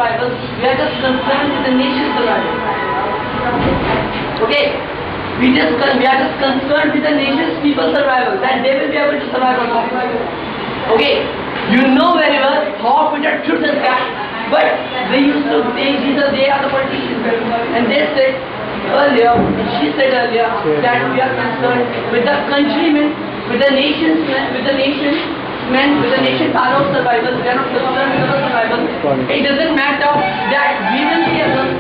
survival. We are just concerned with the nation's survival. Okay? We are just concerned with the nation's people's survival, that they will be able to survive or not. Okay? You know very well how Peter truth is that, but they used to say they are the politicians, and they said earlier, and she said earlier, that we are concerned with the countrymen, with the nation's power of survival. We are not concerned with our survival. It doesn't matter that we will be able.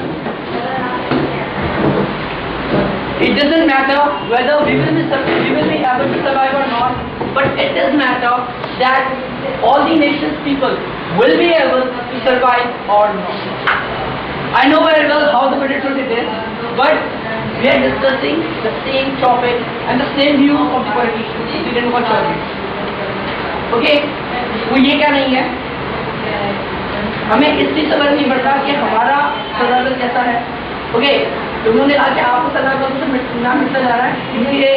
It doesn't matter whether we will be able to survive or not, but it does matter that all the nation's people will be able to survive or not. I know very well how the political it is, but we are discussing the same topic and the same view of the politicians. We didn't watch all this. Okay? वो ये क्या नहीं है? हमें इस चीज से फर्क नहीं पड़ता कि हमारा सर्वाइवल कैसा है. ओके? उन्होंने कहा कि आपको सर्वाइवल से नाम मिलता जा रहा है क्योंकि ये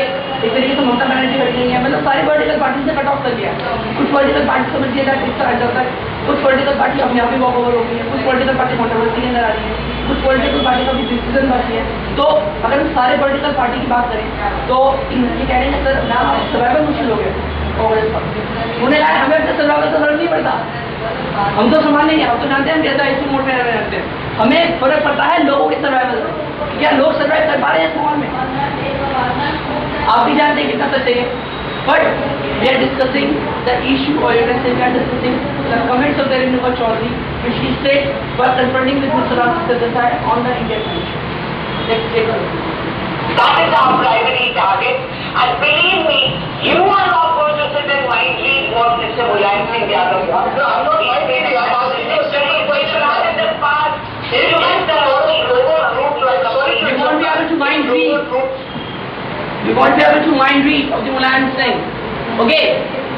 एक तरीके से ममता बनर्जी हट गई है. मतलब सारी पॉलिटिकल पार्टी से कट ऑफ कर दिया. कुछ पॉलिटिकल पार्टी समझ लिया जाए किस तरह चलता है. कुछ पॉलिटिकल पार्टी अपने आप ही वॉक ओवर हो गई है. कुछ पॉलिटिकल पार्टी कंट्रोवर्सी के अंदर आ रही है. कुछ पॉलिटिकल पार्टी का भी डिसीजन बाकी है. तो अगर हम सारे पॉलिटिकल पार्टी की बात करें तो ये कह रहे हैं सर ना सर्वाइवल मुश्किल हो गया. उन्हें कहा हमें अपने सर्वाइवल से फर्क नहीं पड़ता. हम तो समान नहीं है. हम तो जानते हैं हम कैसा इसी मोड में रहते हैं. हमें फर्क पड़ता है लोगों के सर्वाइवल से. क्या लोग सर्वाइव कर पा रहे हैं इस माहौल में? आप भी जानते हैं कितना सच है. But we are discussing the issue और you can say we are discussing the comments of the Renuka Chaudhary which she said for confronting with mister Rajendra Desai on the Indian Commission. Let's take a look. That is our primary target, and believe me, you are not going to sit and mind read what Mr. Mulayam Singh Yadav wants. No, I'm not mind reading. I'm asking you a simple question. In the past, you went the global route like you won't be able to mind read. You won't be able to mind read of the Mulayam Singh. Okay,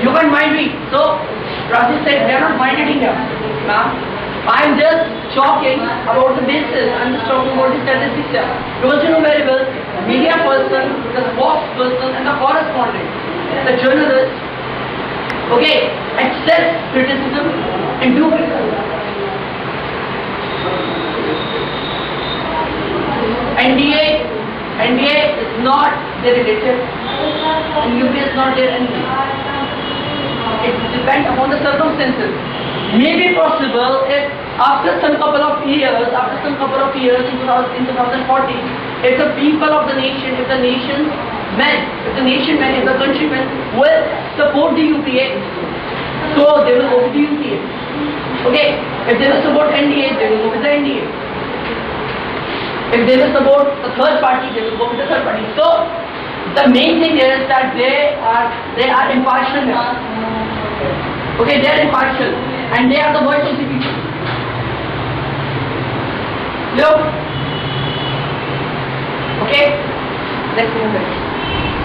you can't mind read. So Rajesh said we are not mind reading here. I'm just talking about the basis. I'm just talking about the statistics here. Because you know very well, media person, the spokesperson, and the correspondent, the journalist, okay, accept criticism and do criticism. NDA is not their relative, and UPA is not their enemy. It depends upon the circumstances. May be possible if after some couple of years in 2040, if the people of the nation, if the countrymen will support the UPA, so they will go with the UPA. Okay, if they will support NDA, they will go with the NDA. If they will support a third party, they will go with the third party. So the main thing is that they are impartial now. Okay, they are impartial and they are the voice of the people. Look. Okay, let's move on.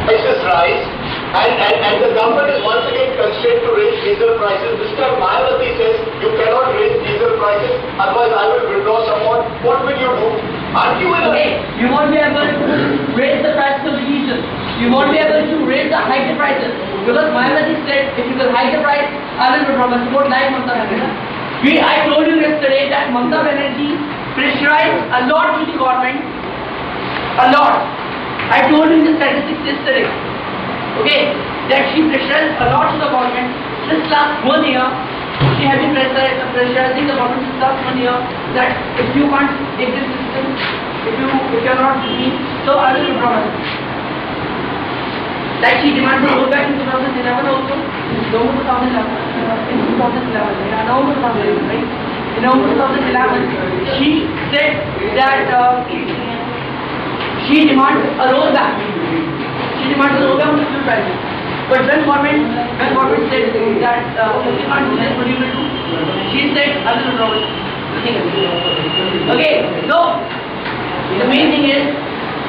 Prices rise and the government is once again constrained to raise diesel prices. Mr. Mayawati says you cannot raise diesel prices, otherwise I will withdraw support. What will you do? Aren't you in a... Okay, you won't be able to raise the prices of the diesel. You won't be able to hike the prices. Because Mayawati said if you will hike the price, I will withdraw my support like Mamata Banerjee. I told you yesterday that Mamata Banerjee pressurized a lot to the government. A lot. I told you the statistics yesterday. Okay, that she pressurized a lot to the government since last 1 year. She has been pressurizing the government since last 1 year that if you can't take this system, if you are not with me, so I will withdraw my support. Like she demanded to go back in 2011 also. November 2011, right? In November 2011, she said that she demanded a rollback. She demanded a rollback on the fuel prices. But when government said that you can't do this, what you will do? She said, I will withdraw it. Okay, so the main thing is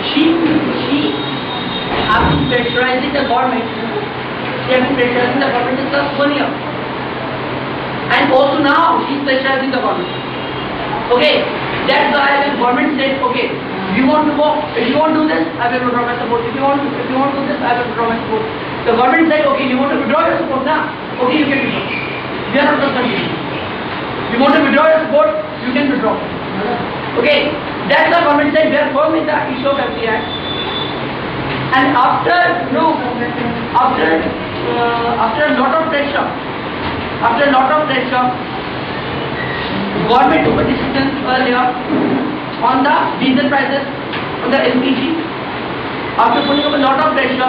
she has been pressurizing the government. She has been pressurizing the government since last 1 year. And also now she is pressurizing the government. Okay, that's why the government said, okay, if you want to go, if you want to do this, I will withdraw my support. If you want to do this, I will withdraw my support. The government said, okay, you want to withdraw your support now? Okay, you can withdraw. We are not concerned. You want to withdraw your support? You can Okay, that's the government said we are firm in the issue of FDI. And after a lot of pressure, government took a decision earlier on the diesel prices, on the LPG. After putting up a lot of pressure,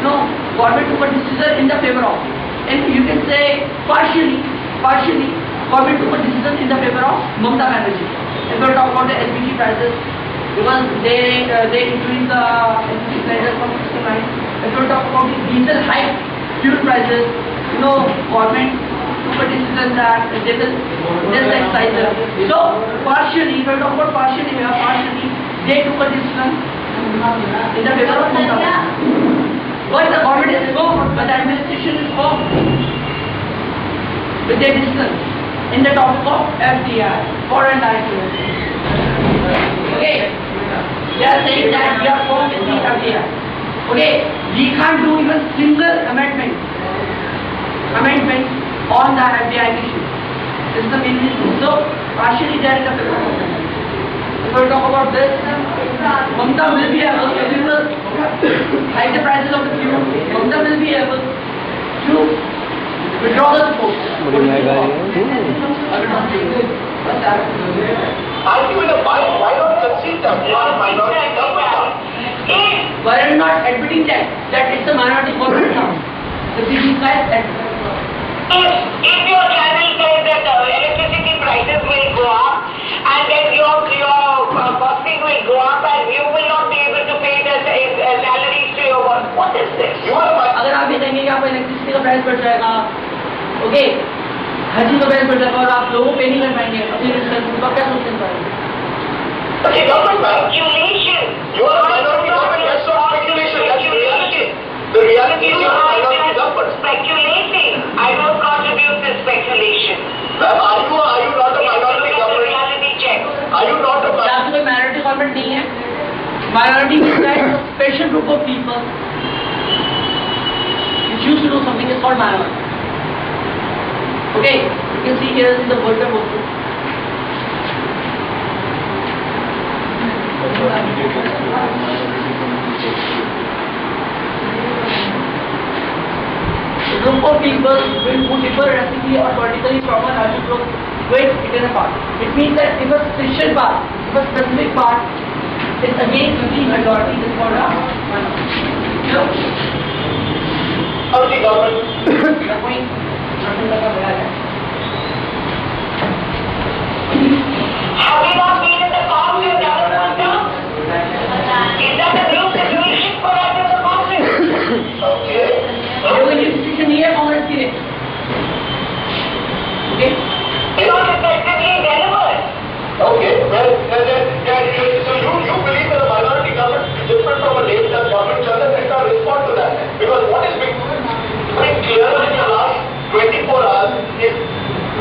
government took a decision in the favor of, and you can say partially, government took a decision in the favor of Mamata Banerjee. If we talk about the LPG prices, because they increased the LPG prices from 6 to 9. If we talk about the diesel hike, fuel prices, government took a decision that they will just excise it. So partially, if we talk about partially, they took a decision in the favor of Mamata Banerjee. But the government is firm, but the administration is firm with their decision in the topic of FDI, foreign direct investment. Okay, they are saying that we are firm with the FDI. Okay, we can't do even single amendment on the FDI issue. This is the main reason. So partially there is a favor. If we talk about this, Mamata will be able to hike the prices of the fuel. Mamata will be able to withdraw the support. Why not concede that? Minority government. Why are you not admitting that it's a minority government now? The CG guys admit. If your channel says that electricity prices will go up and then your costing will go up and you will not be able to pay the salaries to your work, what is this? अगर आप ये कहेंगे कि आपको electricity का price बढ़ जाएगा, okay, हर चीज का प्राइस बढ़ जाएगा और आप लोगों पे नहीं कर पाएंगे, अपनी रिस्पॉन्सिबिलिटी का क्या सोचते हैं? Okay, government, Speculation. you are a minority government. That's not speculation. That's reality. The reality is you are a minority government. Speculating. I don't contribute to speculation. Are you not a minority government? Reality check. Are you not a क्या कोई minority government नहीं है? Minority is a special group of people which used to do something is called minority. Okay, you can see here in the World Cup also. A group of people who differ ethnically or politically from a larger group with it in a part. It means that if a special part, if a specific part is against the majority, is called a minority. minority government? Have we not been in the past with government now? Is that a new situation for us in the Congress? Okay. ये कोई institution नहीं है कांग्रेस के लिए. Okay. It's not effectively delivered. Okay. Well, so you believe that a minority government is different from a late-term government? Chandra, let us respond to that. Because what is becoming clearer in the last 24 hours is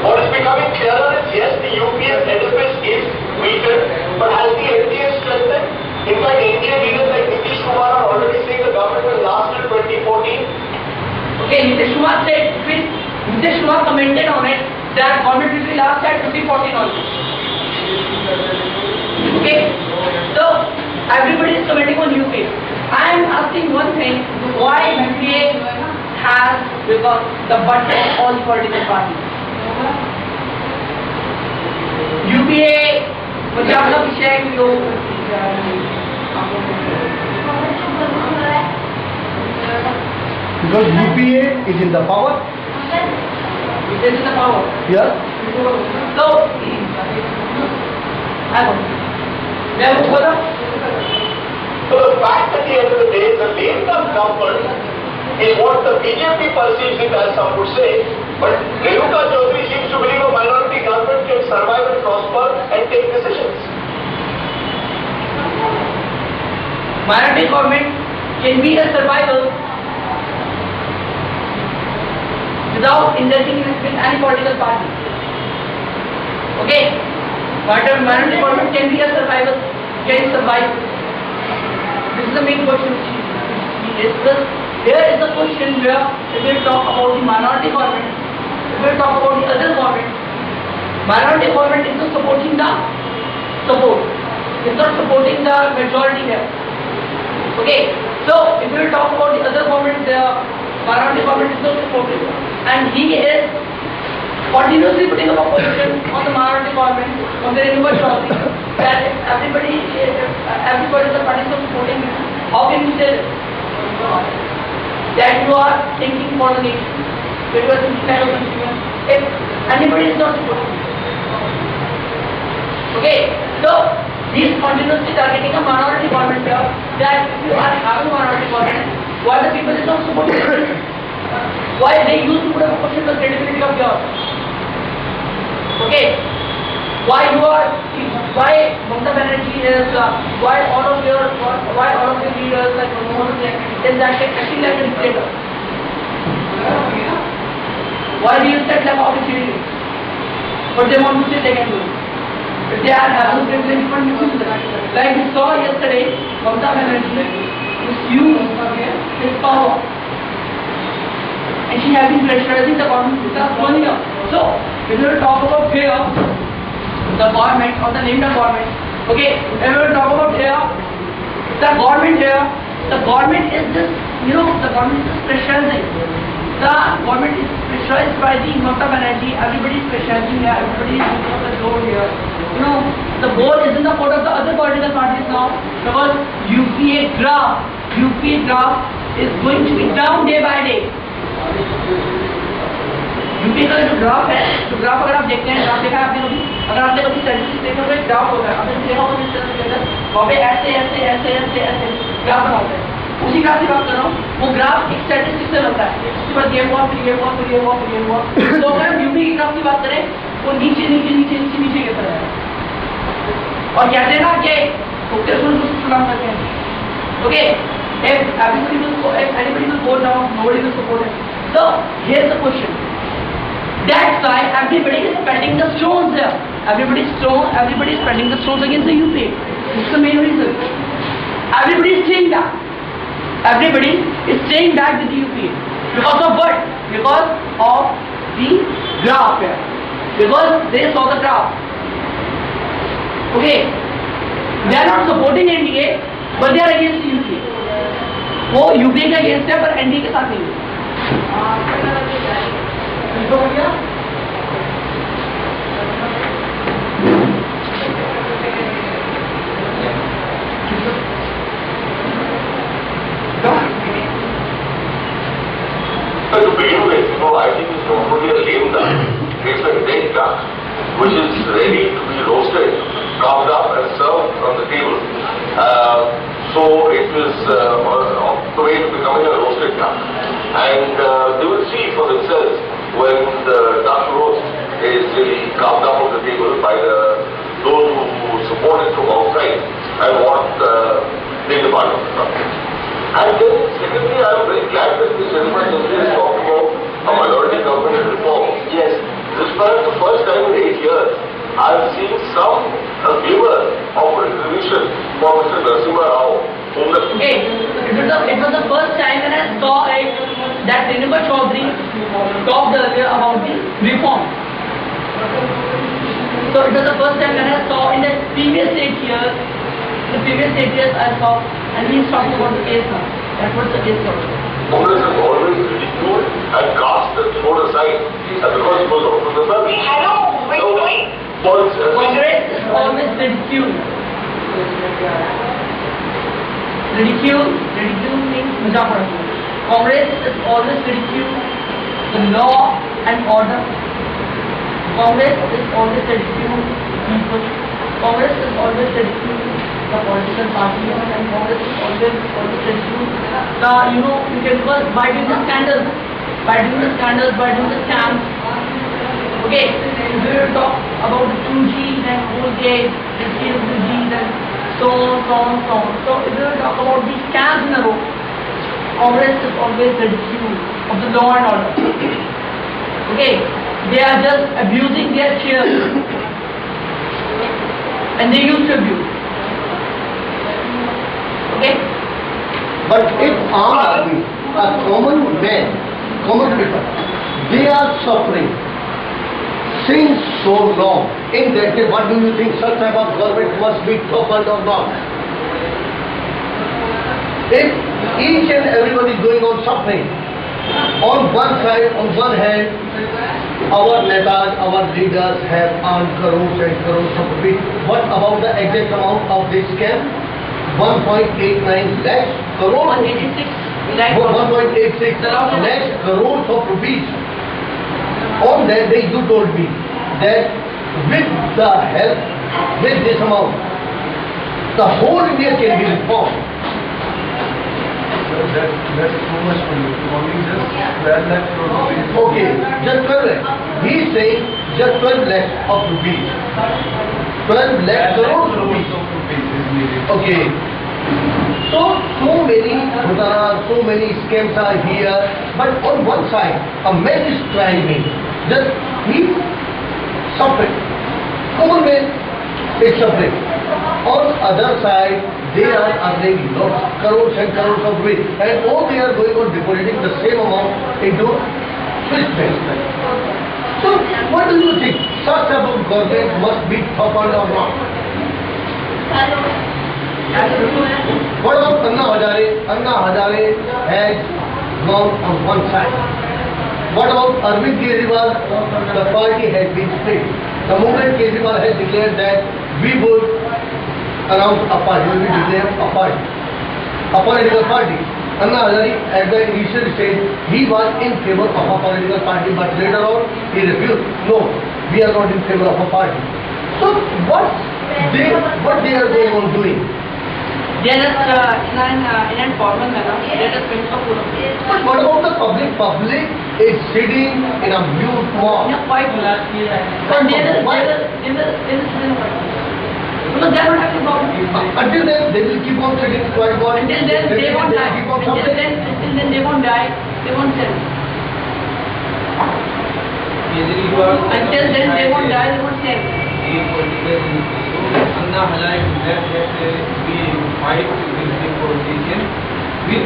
what is becoming clearer is yes, the UPS edifice is weakened, but has the NDA strengthened? In fact, NDA leaders like Nitish Kumar are already saying the government will last till 2014. Okay, Nitish Kumar commented on it that government will be last at 2014 also. Okay, so everybody is commenting on UPA. I am asking one thing: why UPA has become the butt of all political parties? UPA मुझे आपका विषय है कि लोग because UPA is in the power. It is in the power. Yes. So, So the fact at the end of the day, the late-term government is what the BJP perceives it as, some would say, but Renuka Chaudhary seems to believe a minority government can survive and prosper and take decisions. minority government can be a survival without indulging in any political party. Okay, minority government can be a survival, can survive. This is the main question which we discuss. Here is the question where if we talk about the minority government, if we talk about the other government, minority government is supporting the support. not supporting the majority here. Okay, so if we will talk about the other government, the minority government is not supporting, and he is continuously putting up opposition on the minority government, on the renewable Chaudhary, that everybody is the party is supporting him. How can you say that you are thinking for the nation? That you are thinking kind of consumer. If anybody is not supporting him. Okay, so he is continuously targeting a minority government here, that if you are having a minority government, why the people is not supporting it? Why they used to put up a question the credibility of yours? Okay, why Mamata Banerjee is, why all of your leaders like Manmohan Singh is acting like a dictator? Why do you set like opportunity? But they want to say they can do it. If they are having privilege, like we saw yesterday, Mamata Banerjee misused his power, and she has been pressurizing the government to start running up. So, if we will talk about here, the government or the named government, okay, if we will talk about here, the government is just, the government is just pressurizing. The government is pressurized by the Mamata Banerjee, everybody is pressurizing here, everybody is looking at the door here. The ball is in the court of the other political parties now, because UPA draft is going to be down day by day. UP का जो graph है, तो graph अगर आप देखते हैं, graph देखा है आपने कभी? अगर आपने कभी स्टैटिस्टिक्स देखे होंगे, ग्राफ होगा, आपने देखा होगा इस तरह से, वहाँ पे ऐसे ग्राफ बना होता है। उसी ग्राफ की बात कर रहा हूँ, वो ग्राफ एक स्टैटिस्टिक्स से बनता है, उसके बाद ये हुआ, फिर ये हुआ, फिर ये हुआ, फिर ये हुआ। तो अगर हम यूपी की ग्राफ की बात करें, वो नीचे गिरता है। और कहते हैं ना कि सलाम करते हैं। Okay, if anybody will go down, nobody will support it. So here's the question. That's why everybody is spending the stones there. Everybody is spending the stones against the UP. This is the main reason. Everybody is staying back. Everybody is staying back with the UP. Because of what? Because of the graph here. Because they saw the graph. Okay. They are not supporting NDA, but they are against the UP. वो UPA के against है, पर NDA के साथ नहीं है। To begin with, I think it's not only a lame duck, it's a dead duck, which is ready to be roasted, carved up and served on the table. So it is on the way to becoming a roasted duck. And they will see for themselves when the duck roast is really carved up on the table by those who support it from outside and want being a part of the duck. And then secondly, I am very glad that this gentleman is talking about a minority government reform. Yes, this is perhaps the first time in 8 years I have seen some glimmer of recognition for Mr. Narasimha Rao. Okay, it was the first time when I saw that Renewable Chaudhary talked earlier about the reform. So it was the first time when I saw in the previous 8 years, I saw, and he is talking about the case now. That was the case for us. Congress has always ridiculed and cast and thrown aside because it was also the sun. Congress is always ridiculed. Ridicule means mazak. Congress is always ridiculed the law and order. Congress is always ridiculed people. Congress is always ridiculed the political party, and Congress is always ridiculed the, you can first by doing the scandals, by doing the scams. Okay, we will talk about the 2G, then 4G, then CWG, then so on. So if we will talk about these scams in a row, Congress is always ridiculed of the law and order. Okay, they are just abusing their chairs, and they used to abuse. Okay? But if a common man, common people, they are suffering since so long. In that case, what do you think? Such type of government must be toppled or not? If each and everybody is going on suffering, on one side, on one hand, our netas, our leaders have earned crores and crores of rupees. What about the exact amount of this scam? 1.89 lakhs crores. 1.86 lakhs crores of rupees. On that day, you told me that with the help, with this amount, the whole India can be reformed. That's too much for you. Only just 12 lakh rupees. Okay, just 12 lakhs. He is saying just 12 lakhs of rupees. 12 lakh crores rupees. Is needed. Okay. So many ghutanas, so many scams are here. But on one side, a man is striving. Just he suffering. Common man is suffering. On the other side, they are earning crores and crores of rupees, and all they are going on depositing the same amount into Swiss bank. So, what do you think? Such type of government must be toppled or not? What about Anna Hazare? Anna Hazare has gone on one side. What about Arvind Kejriwal? The party has been split. The moment Kejriwal has declared that we would announce a party, we will declare a party, a political party. Anna Hazare at the initial stage, he was in favor of a political party, but later on he refused. No, we are not in favor of a party. So what they are going on doing? They are just in a formal manner. They are just going to pull up. But what about the public? Public is sitting in a mute mob. Yeah, quite relaxed. But they will because they don't have to problem. Until then, they will keep on sitting quiet. Until then, they won't die. Until then, they won't die. They won't sell. Until then, they won't die. They won't sell. Anna Hazare said that we fight with the politicians with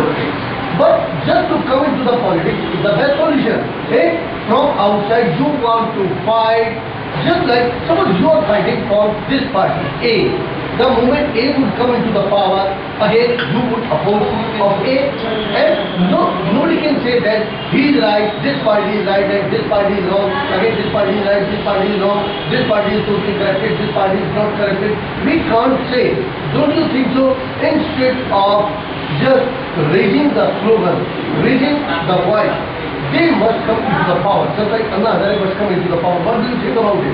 politics. But just to come into the politics is the best solution. Hey, from outside you want to fight. Just like, suppose you are fighting for this party, A. The moment A would come into the power, again you would oppose of A. And nobody can say that he is right, this party is right, and this party is wrong. Again this party is right, this party is wrong, this party is totally corrected, this party is not corrected. We can't say. Don't you think so? Instead of just raising the slogan, raising the voice, they must come into the power, just like Anna Hazare must come into the power. What do you think about it?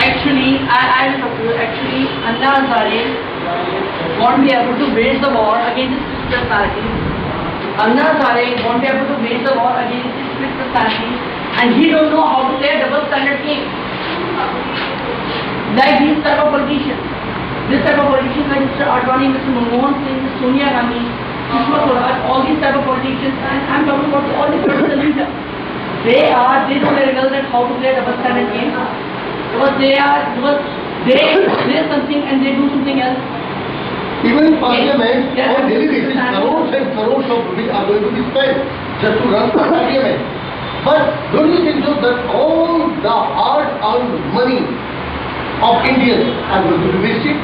Actually, I will propose, actually, Anna Hazare won't be able to wage the war against this split personality. Anna Hazare won't be able to wage the war against this split personality, and he don't know how to play a double standard game. Like these type of politicians. This type of politicians like Mr. Advani, Mr. Manmohan Singh, Mr. Sonia Gandhi, Sushma Swaraj, all these type of politicians, and I'm talking about all the political leaders. They know very well that how to play a double standard game. Because they say something and they do something else. Even in parliament, on daily basis, crores and crores of rupees are going to be spent just to run the parliament. But don't you think so that all the hard-earned money of Indians are going to be wasted?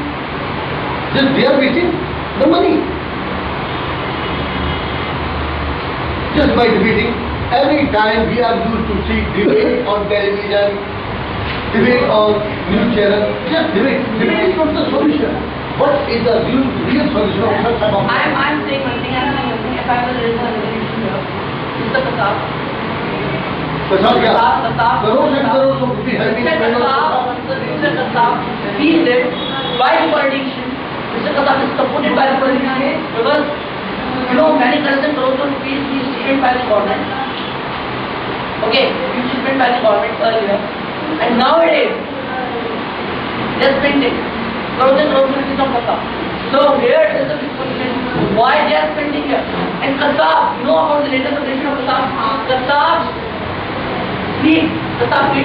Just they are wasting the money. Just by debating, every time we are used to see debate on television, debate on news channel, just debate. Debate is not the solution. What is the real solution of such type of... I'm saying one thing, if I will raise a resolution here, Mr. Pratap. Pratap kya? Crores and crores of rupees have been spent on Pratap. Mr. Pratap, he said, by the politicians, Mr. Pratap is supported by the politicians because, many crores and crores of rupees he is spent by the government. Okay, he is spent by the government earlier. And nowadays, they are spending crores and crores of rupees on Qatar. So here is the big question, why they are spending here? And Qatar, you know about the latest operation of Qatar? Qatar paid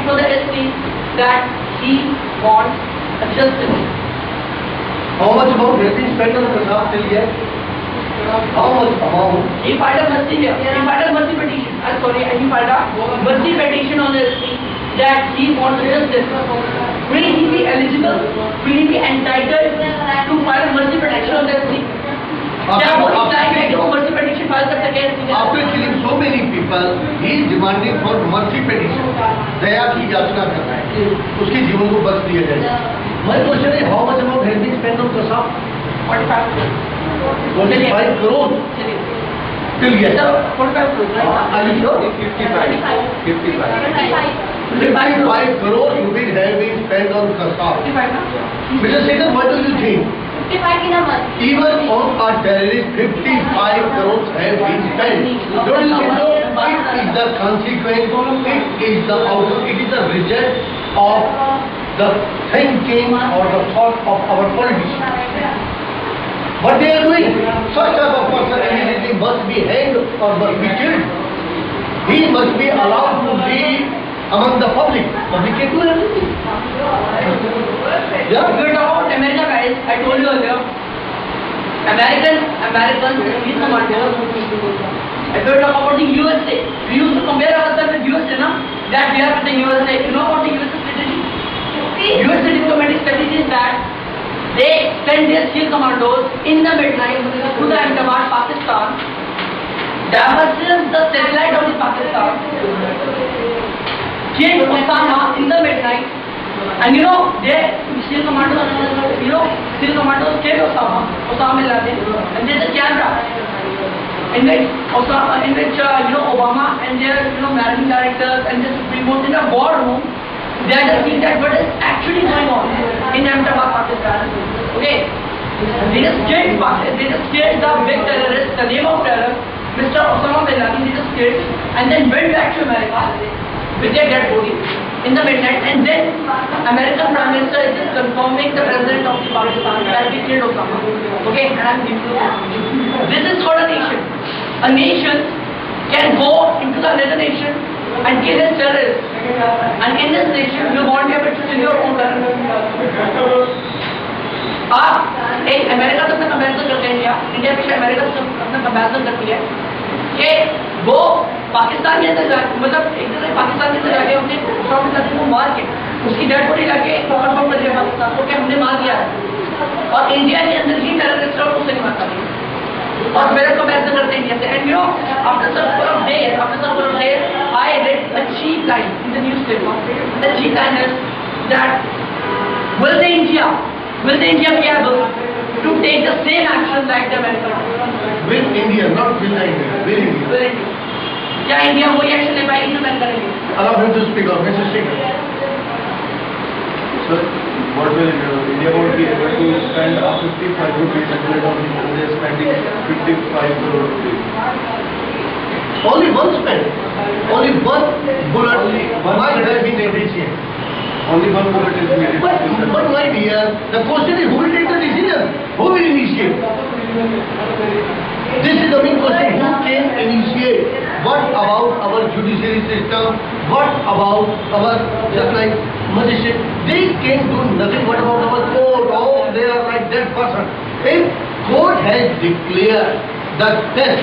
for the SC that he wants a justice. How much amount has been spent on Qatar till yet? How much amount? He filed a mercy here. He filed a mercy petition. He filed a mercy petition on the SC. that he wants justice, will he be eligible? Will he be entitled to file mercy petition on that thing? क्या वो इस लायक है कि वो mercy petition file कर सके? After killing so many people, he is demanding for mercy petition. दया की याचना कर रहा है, उसके जीवन को बख्श दिया जाए. My question is, how much amount has been spent on Kasab? 45 crore. 45 crore. Till yet. 45 crore. Are you sure? 55 crore rupees have been spent on Kasab. 55 na? Mr. Sekhar, what do you think? 55 in a month. Even on a terrorist, 55 crores have been spent. Don't you think so? It is the consequence, it is the outcome, it is the result of the thinking or the thought of our politicians. What they are doing, such type of person immediately must be hanged or must be killed. He must be allowed to be among the public. Public can do everything. If you talk about America, guys, I told you earlier, American police commandos. If you talk about the USA, we used to compare ourselves with USA, na? That we are with the USA. You know about the USA strategy? USA diplomatic strategy is that they send their SEAL commandos in the midnight to the Ahmedabad, Pakistan, divorces the satellite of the Pakistan, kill Osama in the midnight, and you know, they SEAL commandos kill Osama bin Laden, and there's a camera in which Obama and their managing directors and the Supreme Court in a war room, they are just seeing that what is actually going on in Ahmedabad, Pakistan. Okay, they just killed the big terrorist, the name of terror, Mr. Osama bin Laden. They just killed and then went back to America with their dead body in the midnight, and then American Prime Minister is just confirming the president of Pakistan that we killed Osama. Okay, and I'm giving you that. This is called a nation. A nation can go into another nation and kill its terrorists. And in this nation, you won't be able to kill your own terrorists. आप एक America से अपना comparison करते हैं India पीछे America से अपना comparison करती है कि वो पाकिस्तान के अंदर मतलब एक तरह पाकिस्तान के अंदर जाके अपने शॉप को मार के उसकी डेड बॉडी लाके कंफर्म कर दिया पाकिस्तान को कि हमने मार दिया है और इंडिया के अंदर ही टेररिस्ट और उसे नहीं मारता नहीं और मेरा कंपैरिजन करते हैं इंडिया से and you know after some sort of days I read a cheap line in the newspaper. The cheap line is that will the India be able to take the same action like the Americans? With India, not with India. With India. Will India? क्या India वही action ले पाएगी जो मैं करेंगे? Allow him to speak out, Mr. Speaker. Sir, what will India won't be able to spend a 55 rupees settlement on him and they are spending 55 crore rupees. Only one spent. Only one bullet might have been appreciated. Only one bullet is needed. But my dear, the question is who will take the decision? Who will initiate? This is the main question. Who can initiate? What about our judiciary system? What about our just like magistrate? They can do nothing. What about our court? Oh, they are like that person. If court has declared the death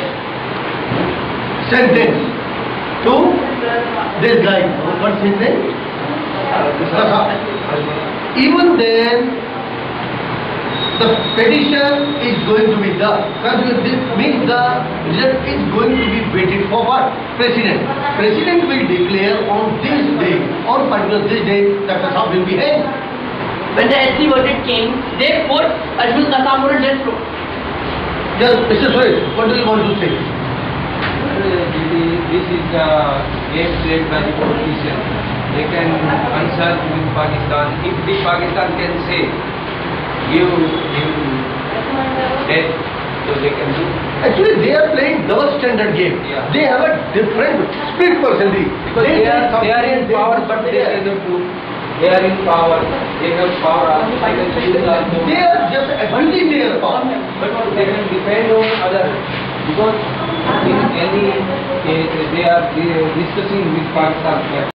sentence to this guy, what's his name? Even then, the petition is going to be done. This means the result is going to be waited for what? President. President will declare on this day, on particular this day, that Kasab will be hanged. When the SC verdict came, they put Arjun Kasab on death row. Yes, Mr. Suresh, what do you want to say? This is the game played by the politicians. They can answer with Pakistan. If the Pakistan can say, give him death, so they can do. Actually, they are playing double standard game. Yeah. They have a different split personality. Because they are in power, but they cannot do. They are in power. They have power. They can use also. They are just abusing their power. But they can depend on others. Because in any case, they are discussing with Pakistan.